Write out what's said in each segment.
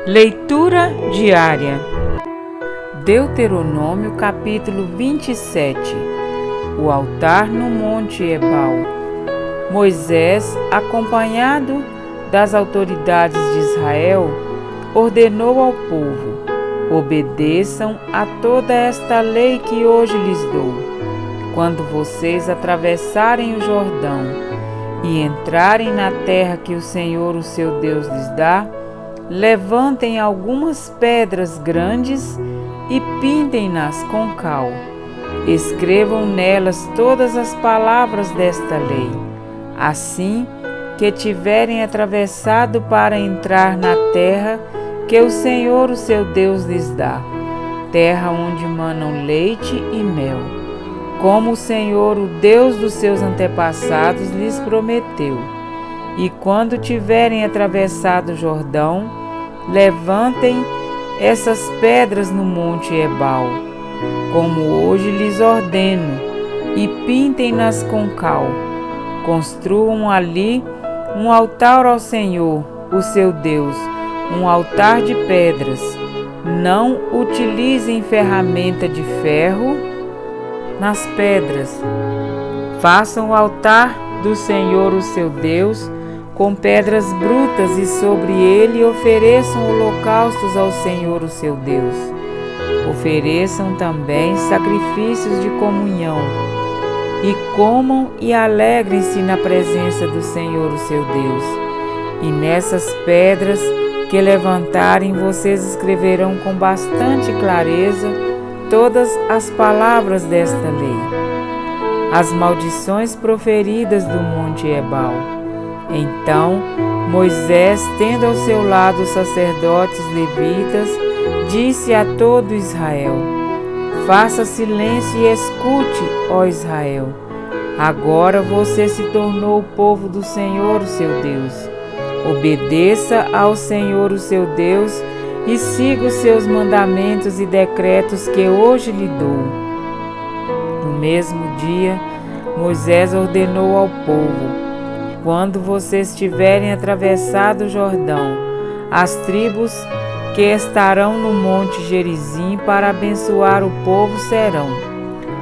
Leitura diária. Deuteronômio capítulo 27. O altar no Monte Ebal. Moisés, acompanhado das autoridades de Israel, ordenou ao povo: obedeçam a toda esta lei que hoje lhes dou. Quando vocês atravessarem o Jordão e entrarem na terra que o Senhor, o seu Deus, lhes dá, levantem algumas pedras grandes e pintem-nas com cal. Escrevam nelas todas as palavras desta lei. Assim que tiverem atravessado para entrar na terra que o Senhor, o seu Deus, lhes dá, terra onde manam leite e mel, como o Senhor, o Deus dos seus antepassados, lhes prometeu. E quando tiverem atravessado o Jordão, levantem essas pedras no Monte Ebal, como hoje lhes ordeno, e pintem-nas com cal. Construam ali um altar ao Senhor, o seu Deus, um altar de pedras. Não utilizem ferramenta de ferro nas pedras. Façam o altar do Senhor, o seu Deus, com pedras brutas, e sobre ele ofereçam holocaustos ao Senhor, o seu Deus. Ofereçam também sacrifícios de comunhão, e comam e alegrem-se na presença do Senhor, o seu Deus. E nessas pedras que levantarem, vocês escreverão com bastante clareza todas as palavras desta lei, as maldições proferidas do Monte Ebal. Então Moisés, tendo ao seu lado os sacerdotes levitas, disse a todo Israel: faça silêncio e escute, ó Israel. Agora você se tornou o povo do Senhor, o seu Deus. Obedeça ao Senhor, o seu Deus, e siga os seus mandamentos e decretos que hoje lhe dou. No mesmo dia, Moisés ordenou ao povo: quando vocês tiverem atravessado o Jordão, as tribos que estarão no Monte Gerizim para abençoar o povo serão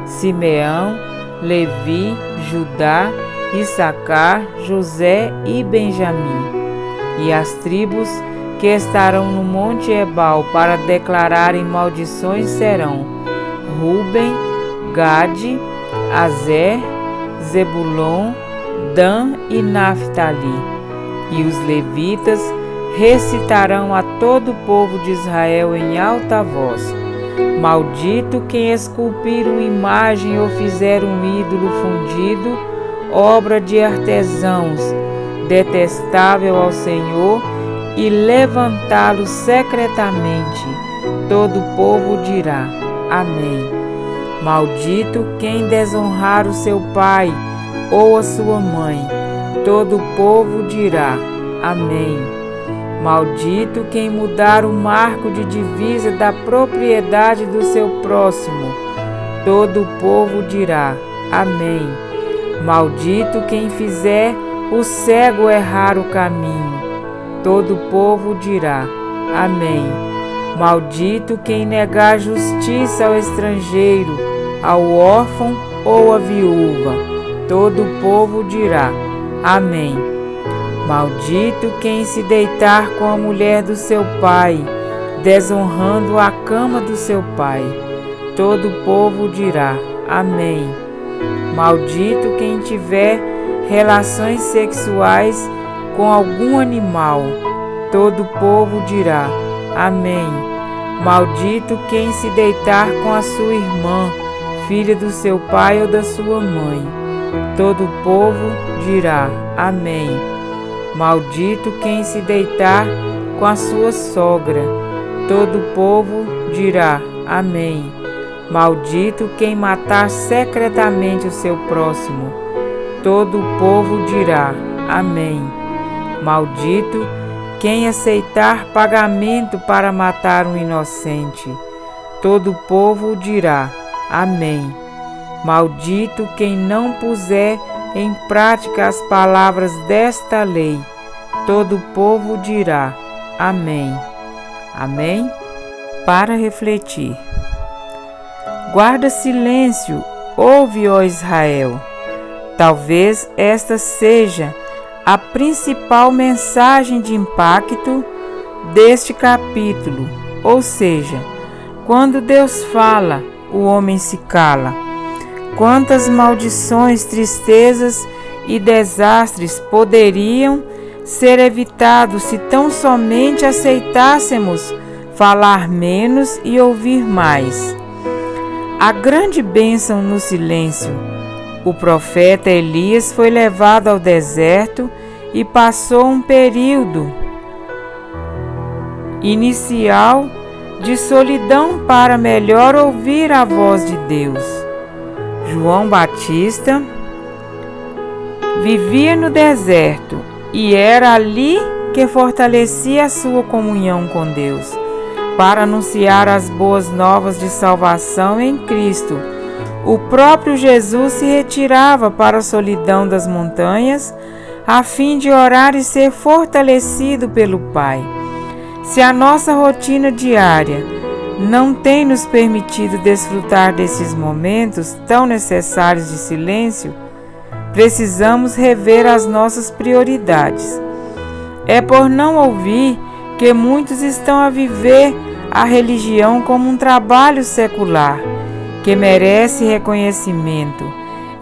Simeão, Levi, Judá, Issacar, José e Benjamim. E as tribos que estarão no Monte Ebal para declararem maldições serão Ruben, Gade, Azer, Zebulon, Dan e Naftali. E os levitas recitarão a todo o povo de Israel em alta voz: maldito quem esculpir uma imagem ou fizer um ídolo fundido, obra de artesãos, detestável ao Senhor, e levantá-lo secretamente. Todo o povo dirá: Amém. Maldito quem desonrar o seu pai ou a sua mãe. Todo o povo dirá: Amém. Maldito quem mudar o marco de divisa da propriedade do seu próximo. Todo o povo dirá: Amém. Maldito quem fizer o cego errar o caminho. Todo o povo dirá: Amém. Maldito quem negar justiça ao estrangeiro, ao órfão ou à viúva. Todo o povo dirá: Amém. Maldito quem se deitar com a mulher do seu pai, desonrando a cama do seu pai. Todo o povo dirá: Amém. Maldito quem tiver relações sexuais com algum animal. Todo o povo dirá: Amém. Maldito quem se deitar com a sua irmã, filha do seu pai ou da sua mãe. Todo o povo dirá: Amém. Maldito quem se deitar com a sua sogra. Todo o povo dirá: Amém. Maldito quem matar secretamente o seu próximo. Todo o povo dirá: Amém. Maldito quem aceitar pagamento para matar um inocente. Todo o povo dirá: Amém. Maldito quem não puser em prática as palavras desta lei. Todo o povo dirá: Amém. Amém? Para refletir. Guarda silêncio, ouve, ó Israel. Talvez esta seja a principal mensagem de impacto deste capítulo, ou seja, quando Deus fala, o homem se cala. Quantas maldições, tristezas e desastres poderiam ser evitados se tão somente aceitássemos falar menos e ouvir mais. A grande bênção no silêncio. O profeta Elias foi levado ao deserto e passou um período inicial de solidão para melhor ouvir a voz de Deus. João Batista vivia no deserto e era ali que fortalecia a sua comunhão com Deus, para anunciar as boas novas de salvação em Cristo. O próprio Jesus se retirava para a solidão das montanhas, a fim de orar e ser fortalecido pelo Pai. Se a nossa rotina diária não tem nos permitido desfrutar desses momentos tão necessários de silêncio, precisamos rever as nossas prioridades. É por não ouvir que muitos estão a viver a religião como um trabalho secular, que merece reconhecimento,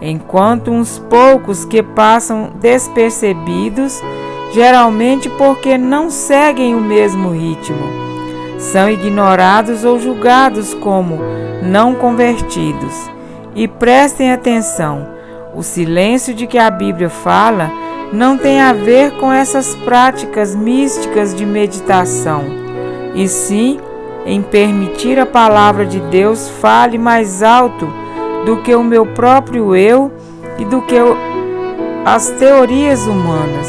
enquanto uns poucos que passam despercebidos, geralmente porque não seguem o mesmo ritmo, são ignorados ou julgados como não convertidos. E prestem atenção, o silêncio de que a Bíblia fala não tem a ver com essas práticas místicas de meditação, e sim em permitir a palavra de Deus fale mais alto do que o meu próprio eu e do que as teorias humanas.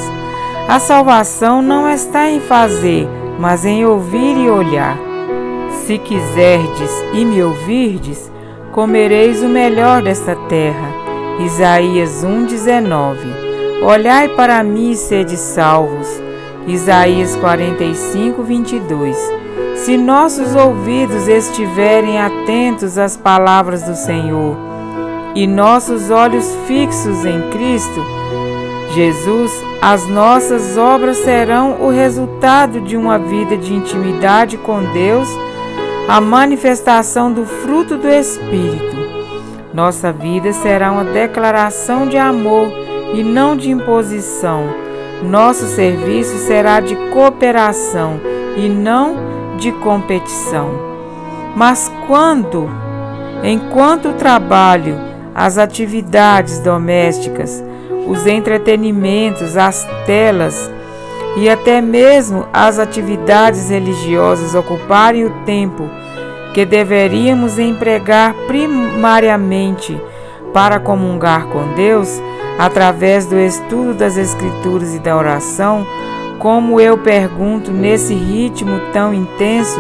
A salvação não está em fazer, mas em ouvir e olhar. Se quiserdes e me ouvirdes, comereis o melhor desta terra. Isaías 1:19. Olhai para mim e sede salvos. Isaías 45:22. Se nossos ouvidos estiverem atentos às palavras do Senhor e nossos olhos fixos em Cristo Jesus, as nossas obras serão o resultado de uma vida de intimidade com Deus, a manifestação do fruto do Espírito. Nossa vida será uma declaração de amor e não de imposição. Nosso serviço será de cooperação e não de competição. Mas enquanto o trabalho, as atividades domésticas, os entretenimentos, as telas e até mesmo as atividades religiosas ocuparem o tempo que deveríamos empregar primariamente para comungar com Deus, através do estudo das Escrituras e da oração, como eu pergunto, nesse ritmo tão intenso,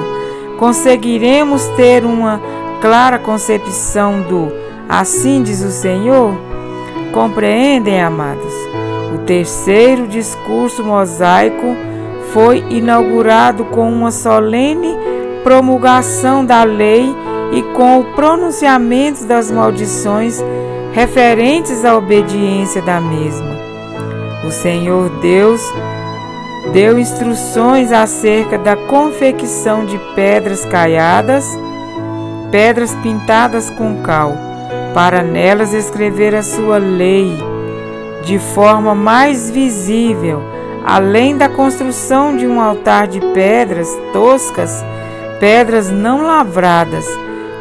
conseguiremos ter uma clara concepção do "assim diz o Senhor"? Compreendem, amados? O terceiro discurso mosaico foi inaugurado com uma solene promulgação da lei e com o pronunciamento das maldições referentes à obediência da mesma. O Senhor Deus deu instruções acerca da confecção de pedras caiadas, pedras pintadas com cal, para nelas escrever a sua lei de forma mais visível, além da construção de um altar de pedras toscas, pedras não lavradas,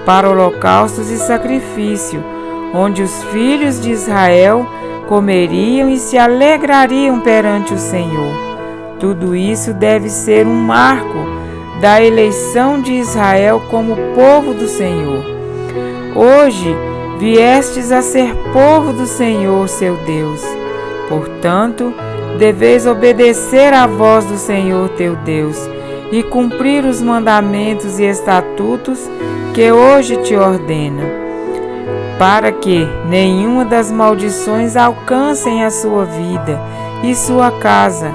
para holocaustos e sacrifício, onde os filhos de Israel comeriam e se alegrariam perante o Senhor. Tudo isso deve ser um marco da eleição de Israel como povo do Senhor. Hoje viestes a ser povo do Senhor, seu Deus. Portanto, deveis obedecer à voz do Senhor teu Deus e cumprir os mandamentos e estatutos que hoje te ordena, para que nenhuma das maldições alcancem a sua vida e sua casa,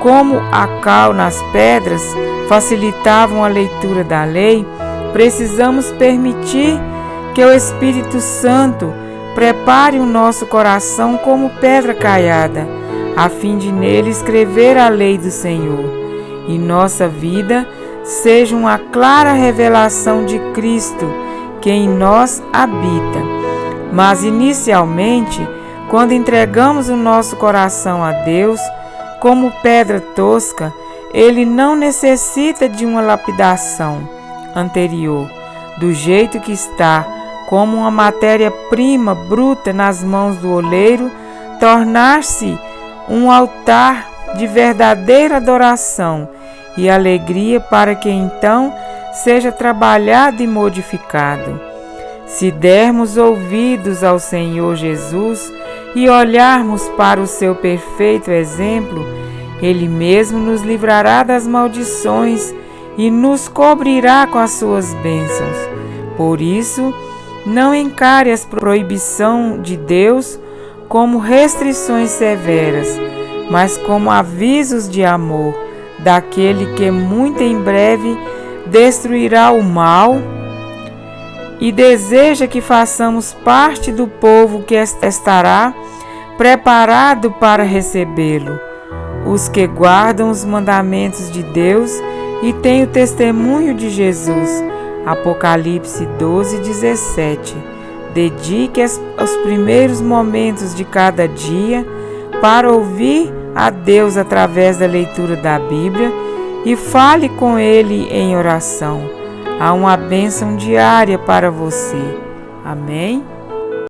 como a cal nas pedras facilitavam a leitura da lei, precisamos permitir que o Espírito Santo prepare o nosso coração como pedra caiada, a fim de nele escrever a lei do Senhor, e nossa vida seja uma clara revelação de Cristo que em nós habita. Mas inicialmente, quando entregamos o nosso coração a Deus, como pedra tosca, ele não necessita de uma lapidação anterior, do jeito que está, como uma matéria-prima bruta nas mãos do oleiro, tornar-se um altar de verdadeira adoração e alegria para que então seja trabalhado e modificado. Se dermos ouvidos ao Senhor Jesus e olharmos para o seu perfeito exemplo, Ele mesmo nos livrará das maldições e nos cobrirá com as suas bênçãos. Por isso, não encare as proibições de Deus como restrições severas, mas como avisos de amor, daquele que muito em breve destruirá o mal e deseja que façamos parte do povo que estará preparado para recebê-lo, os que guardam os mandamentos de Deus e têm o testemunho de Jesus. Apocalipse 12:17. Dedique os primeiros momentos de cada dia para ouvir a Deus através da leitura da Bíblia e fale com Ele em oração. Há uma bênção diária para você. Amém?